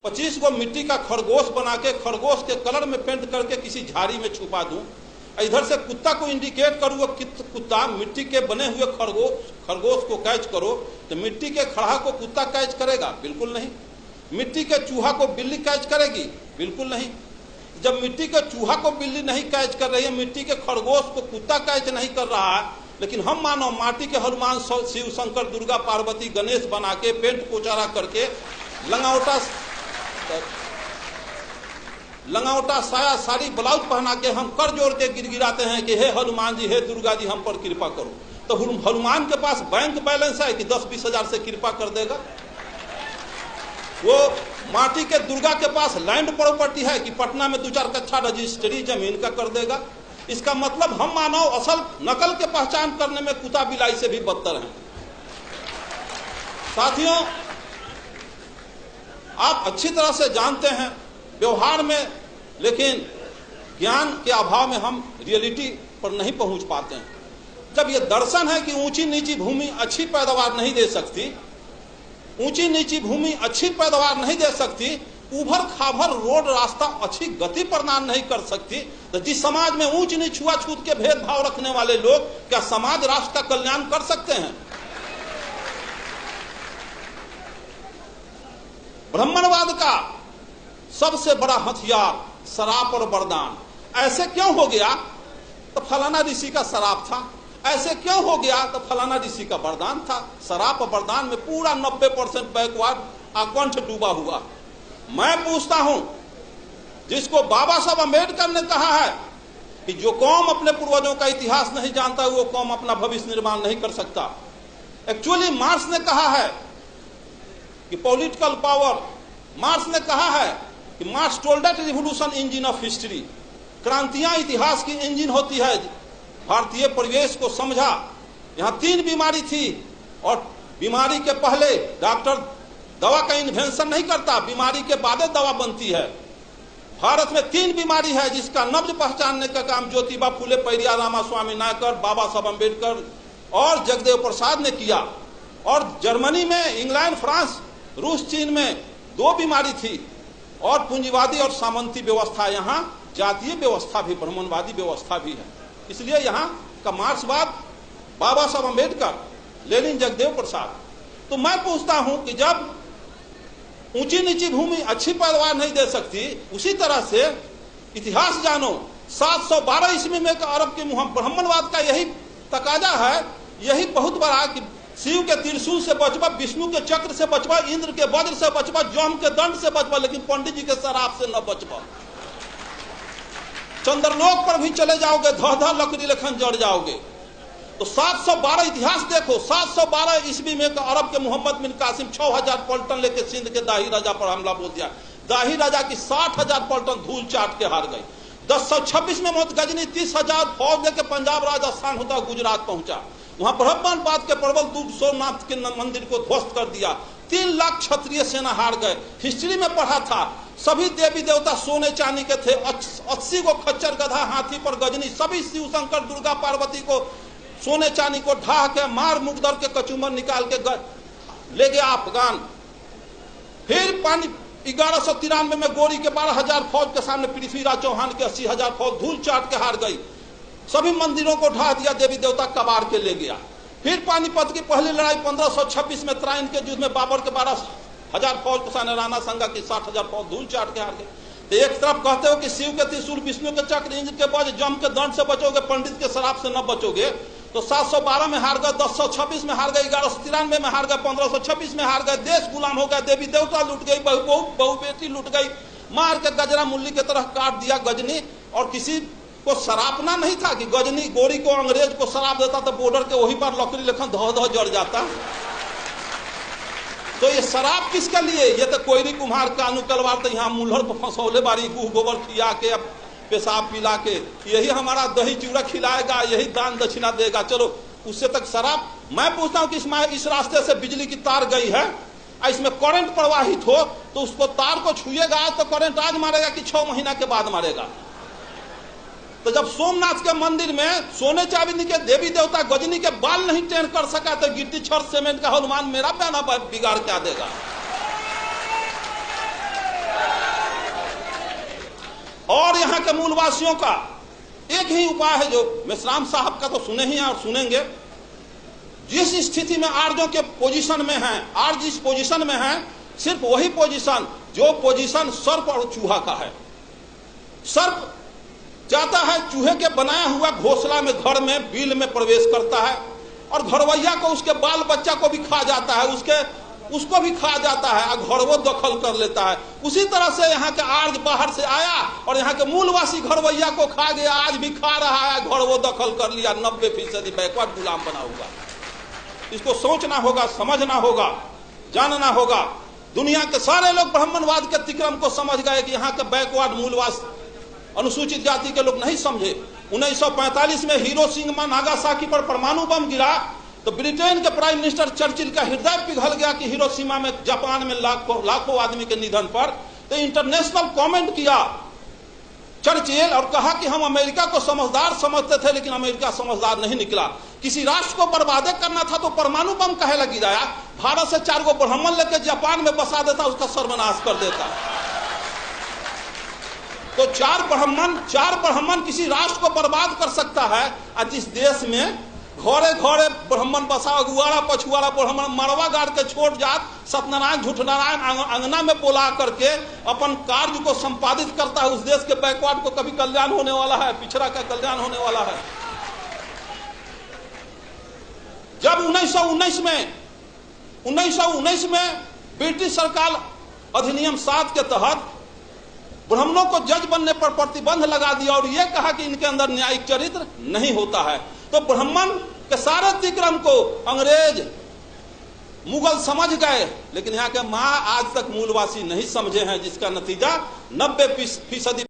25 गो मिट्टी का खरगोश बना के खरगोश के कलर में पेंट करके किसी झाड़ी में छुपा दूं, इधर से कुत्ता को इंडिकेट करूँ वो कुत्ता मिट्टी के बने हुए खरगोश को कैच करो, तो मिट्टी के खड़हा को कुत्ता कैच करेगा? बिल्कुल नहीं। मिट्टी के चूहा को बिल्ली कैच करेगी? बिल्कुल नहीं। जब मिट्टी के चूहा को बिल्ली नहीं कैच कर रही है, मिट्टी के खरगोश को कुत्ता कैच नहीं कर रहा है, लेकिन हम मानो माटी के हनुमान, शिव, शंकर, दुर्गा, पार्वती, गणेश बना के पेंट पोचारा करके लंगावटा साया साड़ी ब्लाउज पहना के हम कर जोड़ के गिड़गिड़ाते हैं कि हे हनुमान जी, हे दुर्गा जी, हम पर कृपा करो। तो हनुमान के पास बैंक बैलेंस है कि 10-20 हजार से कृपा कर देगा? वो माटी के दुर्गा के पास लैंड प्रॉपर्टी है कि पटना में 2-4 कट्ठा रजिस्ट्री जमीन का कर देगा? इसका मतलब हम मानव असल नकल के पहचान करने में कुत्ता बिलाई से भी बदतर हैं। साथियों, आप अच्छी तरह से जानते हैं व्यवहार में, लेकिन ज्ञान के अभाव में हम रियलिटी पर नहीं पहुंच पाते हैं। जब ये दर्शन है कि ऊंची नीची भूमि अच्छी पैदावार नहीं दे सकती, ऊंची नीची भूमि अच्छी पैदावार नहीं दे सकती, उभर खाभर रोड रास्ता अच्छी गति प्रदान नहीं कर सकती, तो जिस समाज में ऊंच नीच छुआछूत के भेदभाव रखने वाले लोग क्या समाज राष्ट्र का कल्याण कर सकते हैं? ब्राह्मणवाद का सबसे बड़ा हथियार शराब और वरदान। ऐसे क्यों हो गया? तो फलाना ऋषि का शराब था। ऐसे क्यों हो गया? तो फलाना ऋषि का वरदान था। शराब और वरदान में पूरा 90% बैकवर्ड आकंठ डूबा हुआ। मैं पूछता हूं, जिसको बाबा साहब अम्बेडकर ने कहा है कि जो कौम अपने पूर्वजों का इतिहास नहीं जानता वो कौम अपना भविष्य निर्माण नहीं कर सकता। एक्चुअली मार्क्स ने कहा है कि पॉलिटिकल पावर, मार्क्स ने कहा है कि Marx told that revolution engine of history, क्रांतियां इतिहास की इंजन होती है। भारतीय परिवेश को समझा। यहां 3 बीमारी थी और बीमारी के पहले डॉक्टर दवा का इन्वेंशन नहीं करता, बीमारी के बाद दवा बनती है। भारत में 3 बीमारी है जिसका नब्ज पहचानने का काम ज्योतिबा फुले, पेरियार रामास्वामी नायकर, बाबा साहब अम्बेडकर और जगदेव प्रसाद ने किया। और जर्मनी में, इंग्लैंड, फ्रांस, रूस, चीन में 2 बीमारी थी। और पूंजीवादी और सामंती व्यवस्था, यहाँ जातीय व्यवस्था भी, ब्राह्मणवादी व्यवस्था भी है। इसलिए यहाँ का मार्क्सवाद बाबा साहब अम्बेडकर, लेनिन, जगदेव प्रसाद। तो मैं पूछता हूं कि जब ऊंची नीची भूमि अच्छी पैदावार नहीं दे सकती, उसी तरह से इतिहास जानो। 712 ईस्वी में अरब के ब्राह्मणवाद का यही तकाजा है, यही बहुत बड़ा कि शिव के त्रिशूल से बचबा, विष्णु के चक्र से बचबा, इंद्र के वज्र से बचबा, यम के दंड से बचबा, लेकिन पंडित जी के शराब से न बचबा। चंद्रलोक पर भी चले जाओगे, धह लकड़ी लेखन जड़ जाओगे। तो 712 इतिहास देखो। 712 ईस्वी में अरब के मोहम्मद बिन कासिम 6000 पलटन लेके सिंध के दाही राजा पर हमला बोल दिया। दाही राजा की 60,000 पलटन धूल चाट के हार गई। 1026 में मोहम्मद गजनी 30,000 फौज लेके पंजाब, राजस्थान होता गुजरात पहुंचा। वहां ब्रह्मण्यवाद के प्रबल दूत सोमनाथ के मंदिर को ध्वस्त कर दिया। 3 लाख क्षत्रिय सेना हार गए। हिस्ट्री में पढ़ा था, सभी देवी देवता सोने चांदी के थे। 80 को खच्चर, गधा, हाथी पर गजनी, सभी शिव, शंकर, दुर्गा, पार्वती को सोने चांदी को ढा के मार मुकदर के कचूमर निकाल के ले गया अफगान। फिर 1193 में गोरी के 12,000 फौज के सामने पृथ्वीराज चौहान के 80,000 फौज धूल चाट के हार गई। सभी मंदिरों को ढा दिया, देवी देवता कबाड़ के ले गया। फिर पानीपत की पहली लड़ाई 1526 में त्राइन के युद्ध में बाबर के 12,000 फौज के सामने राणा संगा की 60,000 फौज धूल चाट के हार गए। तो एक तरफ कहते हो कि शिव के त्रिशूल, विष्णु के चक्र, इंद्र के वज्र, जम के दंड से बचोगे, पंडित के शराब से न बचोगे। तो 712 में हार गए, 1026 में हार गए, 1193 में हार गए, 1526 में हार गए। देश गुलाम हो गया, देवी देवता लूट गई, बहु बेटी लूट गई, मार के गजरा मुल्ली की तरह काट दिया गजनी। और किसी को शराबना नहीं था कि गजनी गोरी को अंग्रेज को शराब देता तो बॉर्डर के वही पर लकड़ी लेखन धो जड़ जाता। तो ये शराब किसके लिए? ये तो कोयरी कुम्हार कानू कलवार तो यहाँ मुल्हर पर फंसौले बारी, गुह गोबर खिया के, अब पेशाब पिला के, यही हमारा दही चूड़ा खिलाएगा, यही दान दक्षिणा देगा, चलो उससे तक शराब। मैं पूछता हूँ कि इस रास्ते से बिजली की तार गई है, इसमें करंट प्रवाहित हो तो उसको तार को छुएगा आज तो करंट आज मारेगा कि 6 महीना के बाद मारेगा? तो जब सोमनाथ के मंदिर में सोने चांदी के देवी देवता गजनी के बाल नहीं टेढ़ कर सका तो गिट्टी छड़ सीमेंट का हनुमान मेरा बयाना बिगाड़ क्या देगा? यहाँ के मूलवासियों का एक ही उपाय है, जो मेश्राम साहब का तो सुने ही और सुनेंगे। जिस स्थिति में आर्यों के पोजीशन में हैं, आर्य जिस पोजीशन में हैं, सिर्फ वही पोजीशन जो पोजीशन सर्प और चूहा का है। सर्प जाता है चूहे के बनाया हुआ घोंसला में, घर में, बिल में प्रवेश करता है और घरवैया को, उसके बाल बच्चा को भी खा जाता है, उसको भी खा जाता है और घरवो दखल कर लेता है। उसी तरह से यहाँ के आर्य बाहर से आया और यहाँ के मूलवासी घरवैया को खा गया, आज भी खा रहा है, घरवो दखल कर लिया, 90% बैकवर्ड गुलाम बना हुआ। इसको सोचना होगा, समझना होगा, जानना होगा। दुनिया के सारे लोग ब्राह्मणवाद के अतिक्रम को समझ गए कि यहाँ के बैकवर्ड मूलवास अनुसूचित जाति के लोग नहीं समझे। 1945 में हिरोशिमा नागासाकी पर परमाणु बम गिरा तो ब्रिटेन के प्राइम मिनिस्टर चर्चिल का हृदय पिघल गया कि हिरोशिमा में, जापान में लाखों आदमी के निधन पर। तो इंटरनेशनल कमेंट किया चर्चिल और कहा कि हम अमेरिका को समझदार समझते थे, लेकिन अमेरिका समझदार नहीं निकला। किसी राष्ट्र को बर्बाद करना था तो परमाणु बम काहे लगी जाया? भारत से 4 ब्राह्मण लेकर जापान में बसा देता, उसका सर्वनाश कर देता। तो 4 ब्राह्मण किसी राष्ट्र को बर्बाद कर सकता है। और जिस देश में घरे घरे ब्राह्मण बसा, अगुआड़ा पछुआड़ा ब्राह्मण मरवा गाड़ के छोड़ जात, सत्यनारायण झूठनारायण अंगना में बोला करके अपन कार्य को संपादित करता है, उस देश के बैकवर्ड को कभी कल्याण होने वाला है? पिछड़ा का कल्याण होने वाला है? जब 1919 में ब्रिटिश सरकार अधिनियम 7 के तहत ब्राह्मणों को जज बनने पर प्रतिबंध लगा दिया और यह कहा कि इनके अंदर न्यायिक चरित्र नहीं होता है, तो ब्राह्मण के सारे अतिक्रम को अंग्रेज मुगल समझ गए, लेकिन यहाँ के मां आज तक मूलवासी नहीं समझे हैं, जिसका नतीजा 90%